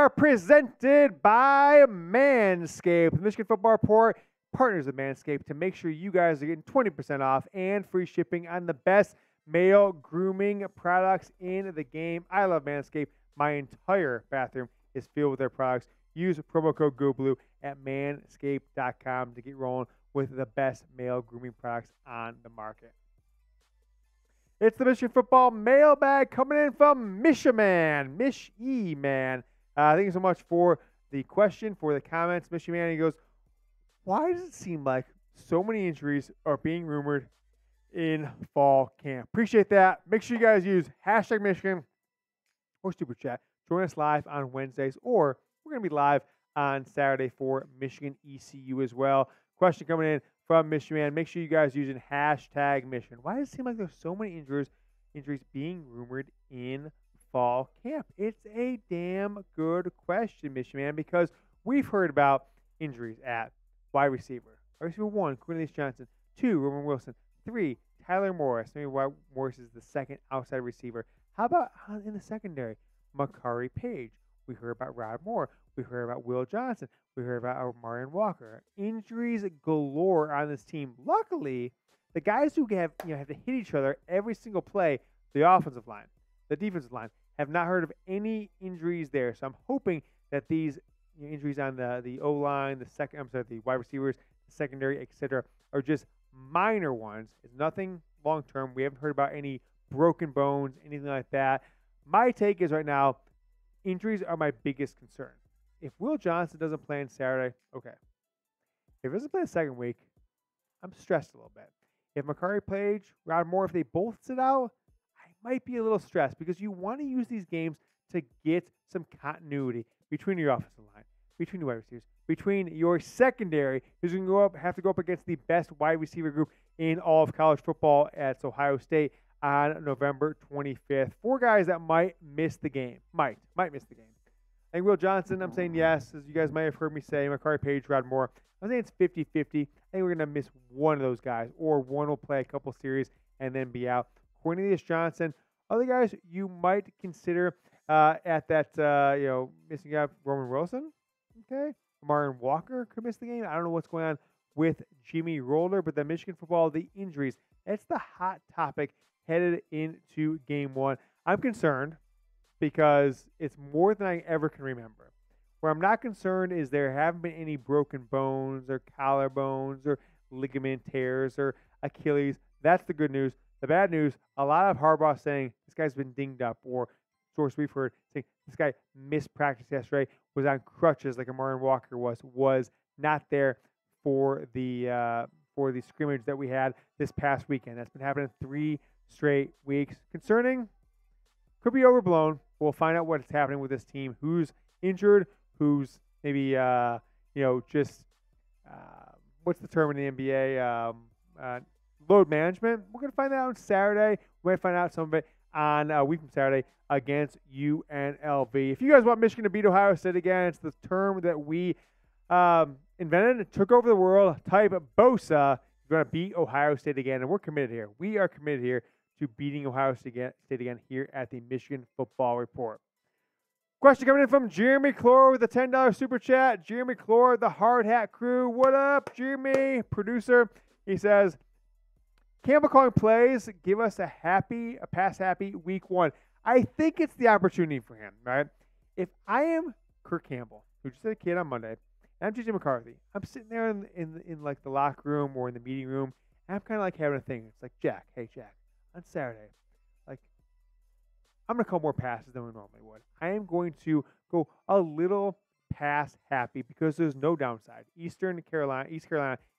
are presented by Manscaped. The Michigan Football Report partners with Manscaped to make sure you guys are getting 20% off and free shipping on the best male grooming products in the game. I love Manscaped. My entire bathroom is filled with their products. Use promo code GOBLUE at manscaped.com to get rolling with the best male grooming products on the market. It's the Michigan football mailbag coming in from Michiman. Mish-E-Man. Thank you so much for the question, for the comments. Michiman, he goes, why does it seem like so many injuries are being rumored in fall camp? Appreciate that. Make sure you guys use hashtag Michigan or Super Chat. Join us live on Wednesdays, or we're going to be live on Saturday for Michigan ECU as well. Question coming in from Michigan. Make sure you guys using hashtag Michigan. Why does it seem like there's so many injuries being rumored in fall camp? It's a damn good question, Michigan, because we've heard about injuries at wide receiver. Wide receiver 1, Cornelius Johnson. 2, Roman Wilson. 3, Tyler Morris. Maybe Morris is the second outside receiver. How about in the secondary? Makari Page. We heard about Rod Moore. We heard about Will Johnson. We heard about Marion Walker. Injuries galore on this team. Luckily, the guys who have to hit each other every single play, the offensive line, the defensive line, have not heard of any injuries there. So I'm hoping that these injuries on the O-line, the wide receivers, the secondary, etc., are just minor ones. It's nothing long-term. We haven't heard about any broken bones, anything like that. My take is right now, injuries are my biggest concern. If Will Johnson doesn't play on Saturday, okay. If he doesn't play the second week, I'm stressed a little bit. If Makari Page, Rod Moore, if they both sit out, I might be a little stressed because you want to use these games to get some continuity between your offensive line, between your wide receivers, between your secondary, who's going to have to go up against the best wide receiver group in all of college football at Ohio State on November 25th. 4 guys that might miss the game. Might miss the game. I think Will Johnson, I'm saying yes, as you guys might have heard me say. Makari Page, Rod Moore. I'm saying it's 50-50. I think we're going to miss one of those guys, or one will play a couple series and then be out. Cornelius Johnson. Other guys you might consider at that, missing out, Roman Wilson. Okay. Marion Walker could miss the game. I don't know what's going on with Jimmy Roller, but the Michigan football, the injuries, it's the hot topic headed into game 1. I'm concerned because it's more than I ever can remember. Where I'm not concerned is there haven't been any broken bones or collarbones or ligament tears or Achilles. That's the good news. The bad news, a lot of Harbaugh saying this guy's been dinged up, or source we've heard saying this guy missed practice yesterday, was on crutches like Marion Walker was not there for the scrimmage that we had this past weekend. That's been happening 3 straight weeks. Concerning, could be overblown. We'll find out what's happening with this team. Who's injured? Who's maybe what's the term in the NBA? Load management. We're gonna find that out on Saturday. We're gonna find out some of it on a week from Saturday against UNLV. If you guys want Michigan to beat Ohio State again, it's the term that we invented and took over the world. Type BOSA. You're going to beat Ohio State again, and we're committed here. We are committed here to beating Ohio State again here at the Michigan Football Report. Question coming in from Jeremy Clore with a $10 super chat. Jeremy Clore, the Hard Hat Crew. What up, Jeremy? Producer. He says, Campbell calling plays, give us a pass-happy week 1. I think it's the opportunity for him, right? If I am Kirk Campbell, who just had a kid on Monday, and I'm J.J. McCarthy, I'm sitting there in like the locker room or in the meeting room, and I'm kind of like having a thing. It's like, Jack, on Saturday, like, I'm going to call more passes than we normally would. I am going to go a little pass happy because there's no downside. East Carolina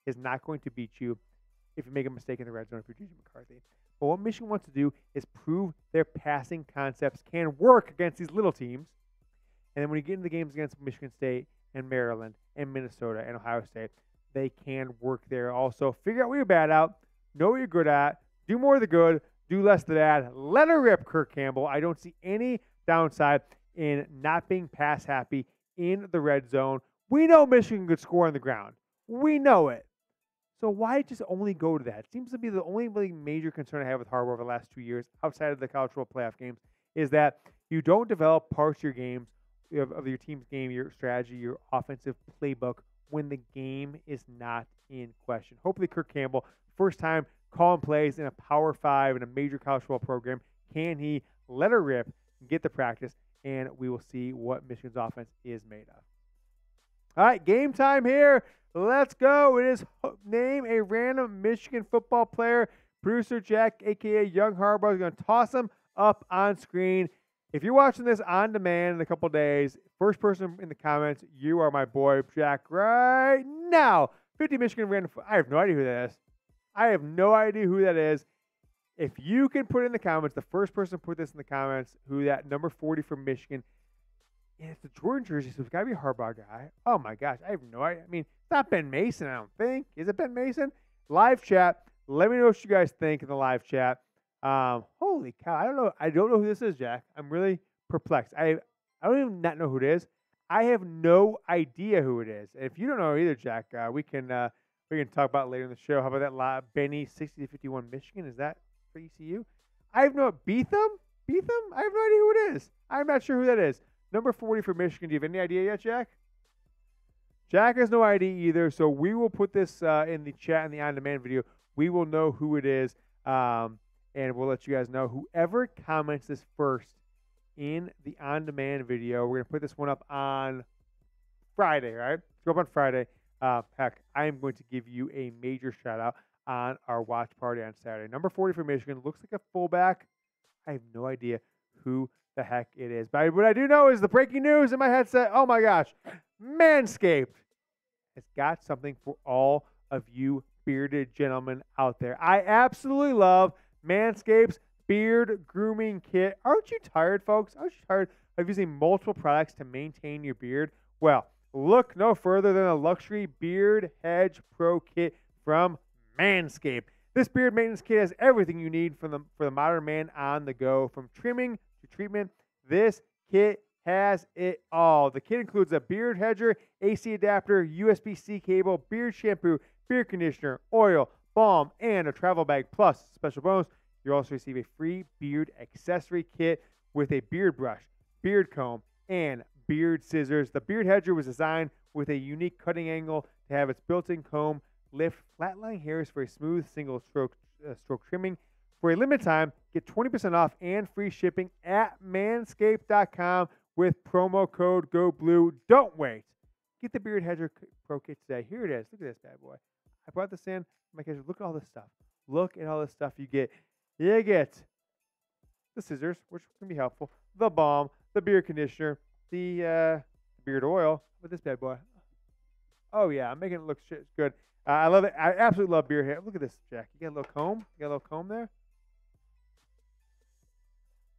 is not going to beat you if you make a mistake in the red zone if you're J.J. McCarthy. But what Michigan wants to do is prove their passing concepts can work against these little teams. And then when you get into the games against Michigan State and Maryland and Minnesota and Ohio State, they can work there also. Figure out what you're bad at, know what you're good at, do more of the good, do less of the bad. Let her rip, Kirk Campbell. I don't see any downside in not being pass happy in the red zone. We know Michigan could score on the ground. We know it. So why just only go to that? It seems to be the only really major concern I have with Harbaugh over the last 2 years, outside of the college football playoff games, is that you don't develop parts of your games of your team's game, your strategy, your offensive playbook when the game is not in question. Hopefully, Kirk Campbell, first time calling plays in a Power 5 in a major college football program, can he let her rip, get the practice, and we will see what Michigan's offense is made of. All right, game time here. Let's go. It is name a random Michigan football player. Producer Jack, a.k.a. Young Harbaugh, is going to toss him up on screen. If you're watching this on demand in a couple days, first person in the comments, you are my boy, Jack, right now. 50 Michigan random. I have no idea who that is. I have no idea who that is. If you can put in the comments, the first person to put this in the comments, who that number 40 from Michigan, and it's the Jordan jersey, so it's got to be a Harbaugh guy. Oh, my gosh. I have no idea. I mean, it's not Ben Mason, I don't think. Is it Ben Mason? Live chat. Let me know what you guys think in the live chat. Holy cow. I don't know who this is, Jack. I'm really perplexed. I don't even not know who it is. I have no idea who it is. And if you don't know either, Jack, we can talk about it later in the show. How about that Benny 60-51 Michigan? Is that for ECU? I have no Beetham? I have no idea who it is. I'm not sure who that is. Number 40 for Michigan. Do you have any idea yet, Jack? Jack has no idea either, so we will put this in the chat in the on-demand video. We will know who it is, and we'll let you guys know. Whoever comments this first in the on-demand video, we're going to put this one up on Friday, right? It's go up on Friday. Heck, I am going to give you a major shout-out on our watch party on Saturday. Number 40 for Michigan. Looks like a fullback. I have no idea who the heck it is. But what I do know is the breaking news in my headset. Oh, my gosh. Manscaped has got something for all of you bearded gentlemen out there. I absolutely love Manscaped's beard grooming kit. Aren't you tired, folks? Aren't you tired of using multiple products to maintain your beard? Well, look no further than a luxury Beard Hedge Pro Kit from Manscaped. This beard maintenance kit has everything you need for the modern man on the go. From trimming to treatment, this kit has it all. The kit includes a beard hedger, AC adapter, USB-C cable, beard shampoo, beard conditioner, oil, balm, and a travel bag, plus special bonus. You'll also receive a free beard accessory kit with a beard brush, beard comb, and beard scissors. The beard hedger was designed with a unique cutting angle to have its built-in comb lift flat-lying hairs for a smooth single stroke trimming. For a limited time, get 20% off and free shipping at manscaped.com with promo code GOBLUE. Don't wait. Get the Beard Hedger Pro Kit today. Here it is. Look at this bad boy. I brought this in. My kids, look at all this stuff. Look at all this stuff you get. You get the scissors, which can be helpful, the balm, the beard conditioner, the beard oil with this bad boy. Oh, yeah. I'm making it look good. I love it. I absolutely love beard hair. Look at this, Jack. You got a little comb? You got a little comb there?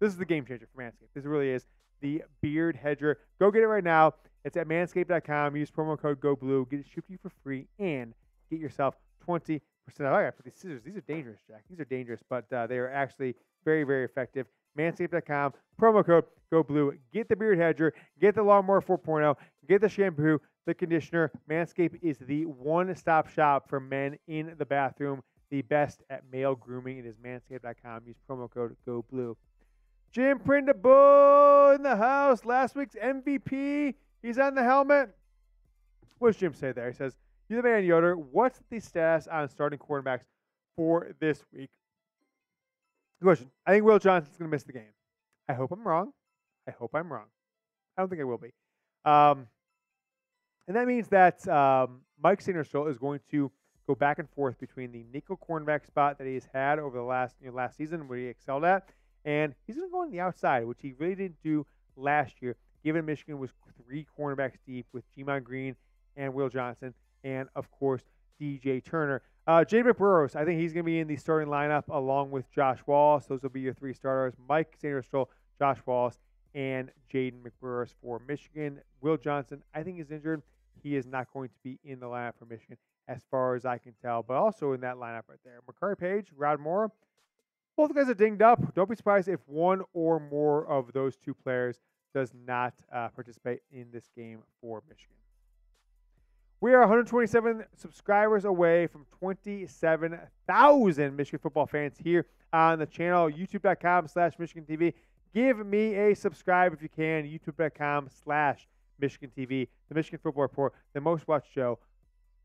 This is the game changer for Manscaped. This really is the Beard Hedger. Go get it right now. It's at manscaped.com. Use promo code GOBLUE. Get it shipped to you for free and get yourself 20% off. I got to put these scissors. These are dangerous, Jack. These are dangerous, but they are actually very, very effective. Manscaped.com. Promo code GOBLUE. Get the Beard Hedger. Get the Lawnmower 4.0. Get the shampoo, the conditioner. Manscaped is the one-stop shop for men in the bathroom. The best at male grooming. It is manscaped.com. Use promo code GOBLUE. Jim Printable in the house. Last week's MVP. He's on the helmet. What does Jim say there? He says, "You're the man, Yoder. What's the status on starting quarterbacks for this week?" Good question. I think Will Johnson's going to miss the game. I hope I'm wrong. I don't think I will be. And that means that Mike Sainristil is going to go back and forth between the nickel cornerback spot that he's had over the last season, where he excelled at, and he's going to go on the outside, which he really didn't do last year, given Michigan was 3 cornerbacks deep with Jemon Green and Will Johnson, and, of course, DJ Turner. Jaden McBurrows, I think he's going to be in the starting lineup along with Josh Wallace. Those will be your 3 starters: Mike Sainristil, Josh Wallace, and Jaden McBurrows for Michigan. Will Johnson, I think, is injured. He is not going to be in the lineup for Michigan as far as I can tell, but also in that lineup right there. McCarthy Page, Rod Moore, both guys are dinged up. Don't be surprised if one or more of those 2 players does not participate in this game for Michigan. We are 127 subscribers away from 27,000 Michigan football fans here on the channel, youtube.com/Michigan TV. Give me a subscribe if you can. YouTube.com/Michigan TV. The Michigan Football Report, the most watched show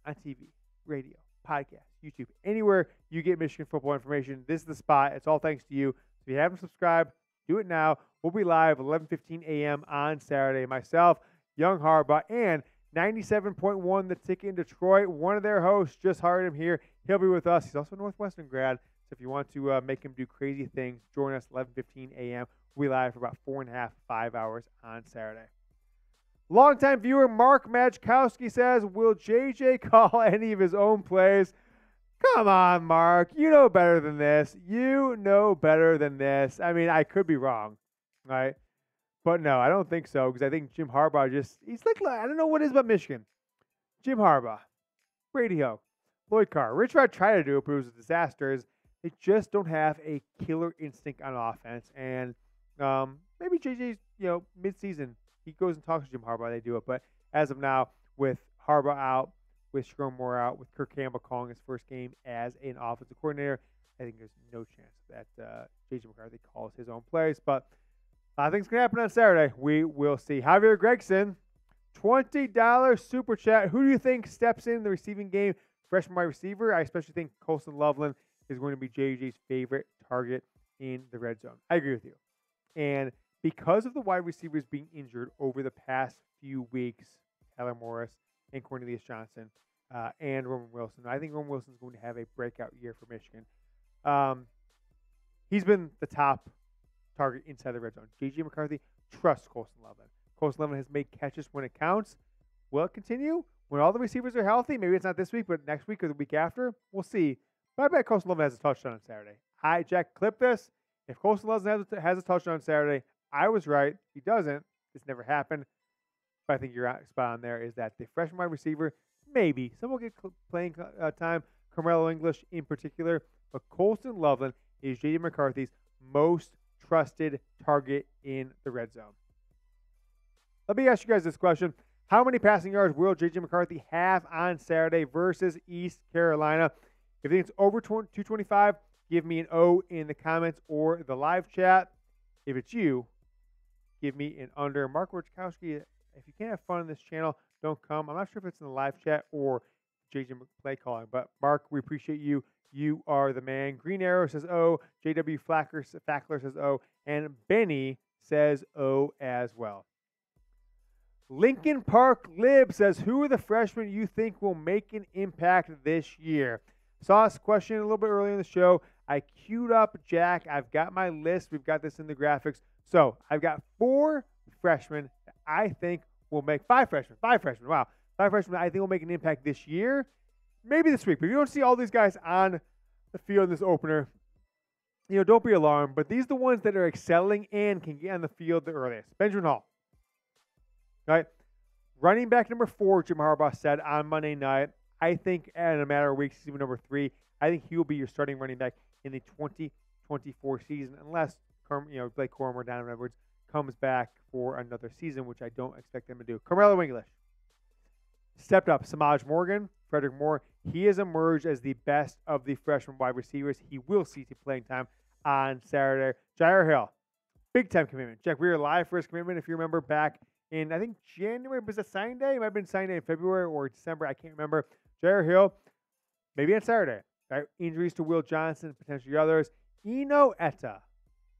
on TV, radio, podcast, YouTube, anywhere you get Michigan football information. This is the spot. It's all thanks to you. So if you haven't subscribed, do it now. We'll be live 11:15 a.m. on Saturday. Myself, Young Harbaugh, and 97.1 The Ticket in Detroit. One of their hosts just hired him here. He'll be with us. He's also a Northwestern grad. So if you want to make him do crazy things, join us 11:15 a.m. We'll be live for about 4.5, 5 hours on Saturday. Longtime viewer Mark Majkowski says, will JJ call any of his own plays? Come on, Mark. You know better than this. You know better than this. I mean, I could be wrong, right? But no, I don't think so, because I think Jim Harbaugh he's like, I don't know what it is about Michigan. Jim Harbaugh, Brady Hoke, Lloyd Carr. Rich Rod tried to do it, but it was a disaster. They just don't have a killer instinct on offense. And maybe JJ's, mid-season, he goes and talks to Jim Harbaugh. They do it. But as of now, with Harbaugh out, with Stromore out, with Kirk Campbell calling his first game as an offensive coordinator, I think there's no chance that JJ McCarthy calls his own plays. But I think it's going to happen on Saturday. We will see. Javier Gregson, $20 super chat. Who do you think steps in the receiving game? Freshman wide receiver. I especially think Colston Loveland is going to be JJ's favorite target in the red zone. I agree with you. And because of the wide receivers being injured over the past few weeks, Tyler Morris and Cornelius Johnson and Roman Wilson, I think Roman Wilson is going to have a breakout year for Michigan. He's been the top target inside the red zone. JJ McCarthy trusts Colston Loveland. Colston Loveland has made catches when it counts. Will it continue? When all the receivers are healthy, maybe it's not this week, but next week or the week after, we'll see. But I bet Colston Loveland has a touchdown on Saturday. Jack, clip this. If Colston Loveland has a touchdown on Saturday, I was right. He doesn't. It's never happened. But I think you're spot on there is that the freshman wide receiver, maybe. Some will get playing time. Carmelo English in particular. But Colston Loveland is J.J. McCarthy's most trusted target in the red zone. Let me ask you guys this question. How many passing yards will J.J. McCarthy have on Saturday versus East Carolina? If you think it's over 225, give me an O in the comments or the live chat. If it's you, give me an under. Mark Wojtkowski, if you can't have fun on this channel, don't come. I'm not sure if it's in the live chat or JJ play calling, but Mark, we appreciate you. You are the man. Green Arrow says O. JW Fackler says O. And Benny says O as well. Lincoln Park Lib says, who are the freshmen you think will make an impact this year? Saw this question a little bit earlier in the show. I queued up Jack. I've got my list. We've got this in the graphics. So I've got 4 freshmen that I think will make 5 freshmen. 5 freshmen. Wow. 5 freshmen I think will make an impact this year. Maybe this week. But if you don't see all these guys on the field in this opener, don't be alarmed. But these are the ones that are excelling and can get on the field the earliest. Benjamin Hall. Right? Running back number 4, Jim Harbaugh said on Monday night, I think in a matter of weeks, he's number 3. I think he will be your starting running back in the 2024 season, unless Blake Corum or Donovan Edwards comes back for another season, which I don't expect them to do. Carmelo English stepped up. Samaj Morgan, Frederick Moore, he has emerged as the best of the freshman wide receivers. He will see playing time on Saturday. Jair Hill, big time commitment. Jack, we were live for his commitment, if you remember, back in, I think, January. Was it signing day? It might have been signing day in February or December. I can't remember. Jair Hill, maybe on Saturday. Right? Injuries to Will Johnson, potentially others. Eno Etta.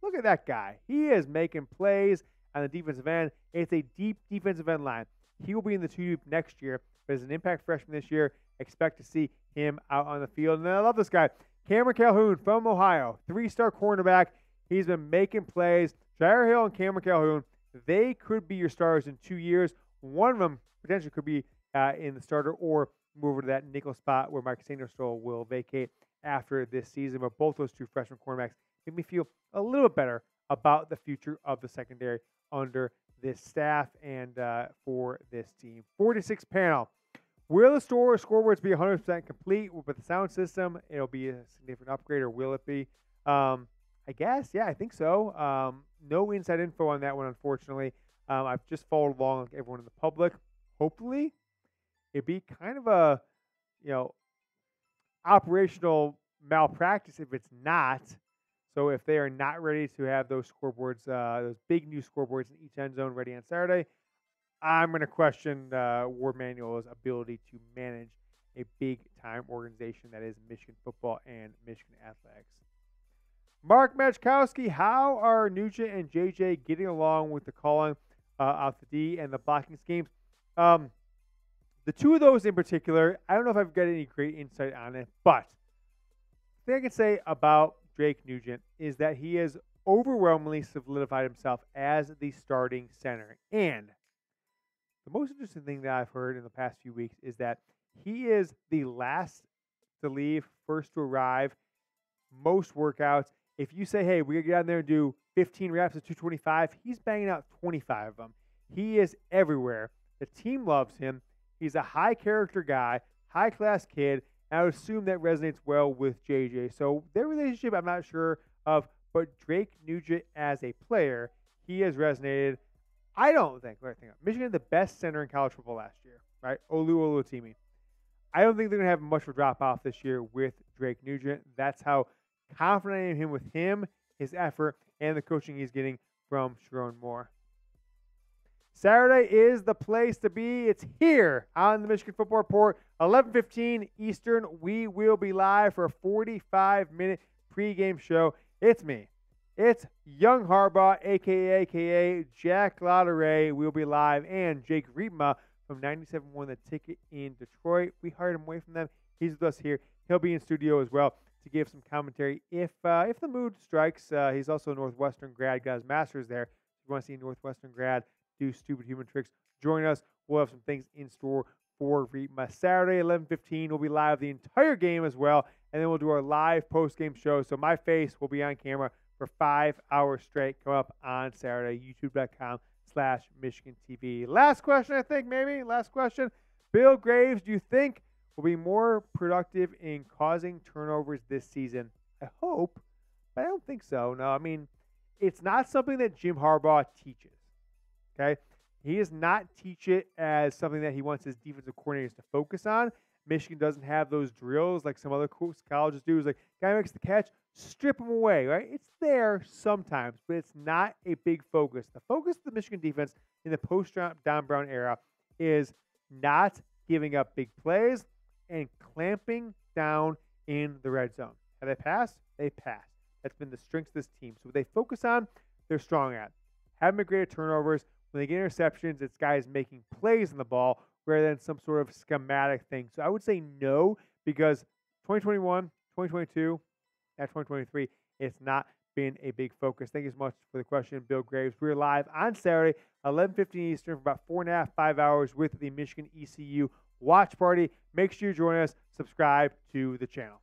Look at that guy. He is making plays on the defensive end. It's a deep defensive end line. He will be in the 2 deep next year, but as an impact freshman this year, expect to see him out on the field. And then I love this guy, Cameron Calhoun from Ohio, 3-star cornerback. He's been making plays. Jair Hill and Cameron Calhoun, they could be your stars in 2 years. One of them potentially could be in the starter or move over to that nickel spot where Mike Sanderson will vacate after this season. But both those 2 freshman cornerbacks make me feel a little bit better about the future of the secondary under this staff and for this team. 46 panel. Will the scoreboards be 100% complete with the sound system? It'll be a significant upgrade, or will it be? I guess, yeah, I think so. No inside info on that one, unfortunately. I've just followed along like everyone in the public. Hopefully, it'd be kind of a, operational malpractice if it's not. So if they are not ready to have those scoreboards, those big new scoreboards in each end zone ready on Saturday, I'm going to question Warde Manuel's ability to manage a big-time organization that is Michigan football and Michigan athletics. Mark Machkowski, how are Nugent and JJ getting along with the calling out the D and the blocking schemes? The two of those in particular, I don't know if I've got any great insight on it, but the thing I can say about Drake Nugent is that he has overwhelmingly solidified himself as the starting center. And the most interesting thing that I've heard in the past few weeks is that he is the last to leave, first to arrive, most workouts. If you say, hey, we're going to get out there and do 15 reps at 225, he's banging out 25 of them. He is everywhere. The team loves him. He's a high-character guy, high-class kid, and I would assume that resonates well with JJ. So their relationship, I'm not sure of, but Drake Nugent as a player, he has resonated. I don't think, Michigan had the best center in college football last year, right? Oluwatimi. I don't think they're going to have much of a drop-off this year with Drake Nugent. That's how confident I am with him, his effort, and the coaching he's getting from Sharon Moore. Saturday is the place to be. It's here on the Michigan Football Report, 11:15 Eastern. We will be live for a 45-minute pregame show. It's me. It's Young Harbaugh, a.k.a. Jack Lauderay. We'll be live, and Jake Riepma from 97.1 The Ticket in Detroit. We hired him away from them. He's with us here. He'll be in studio as well to give some commentary if the mood strikes. He's also a Northwestern grad, got his master's there. If you want to see a Northwestern grad do stupid human tricks, join us. We'll have some things in store for Riepma. Saturday, 11:15, we'll be live the entire game as well, and then we'll do our live post-game show. So my face will be on camera for 5 hours straight. Come up on Saturday, youtube.com/Michigan TV. Last question, I think, maybe. Last question. Bill Graves, do you think will be more productive in causing turnovers this season? I hope, but I don't think so. No, I mean, it's not something that Jim Harbaugh teaches. Okay? He does not teach it as something that he wants his defensive coordinators to focus on. Michigan doesn't have those drills like some other colleges do. It's like, guy makes the catch, strip him away, right? It's there sometimes, but it's not a big focus. The focus of the Michigan defense in the post-Don Brown era is not giving up big plays and clamping down in the red zone. Have they passed? They passed. That's been the strength of this team. So what they focus on, they're strong at. Haven't been great at turnovers. When they get interceptions, it's guys making plays on the ball rather than some sort of schematic thing. So I would say no, because 2021, 2022, and 2023, it's not been a big focus. Thank you so much for the question, Bill Graves. We're live on Saturday, 11:15 Eastern, for about 4.5, 5 hours with the Michigan ECU watch party. Make sure you join us. Subscribe to the channel.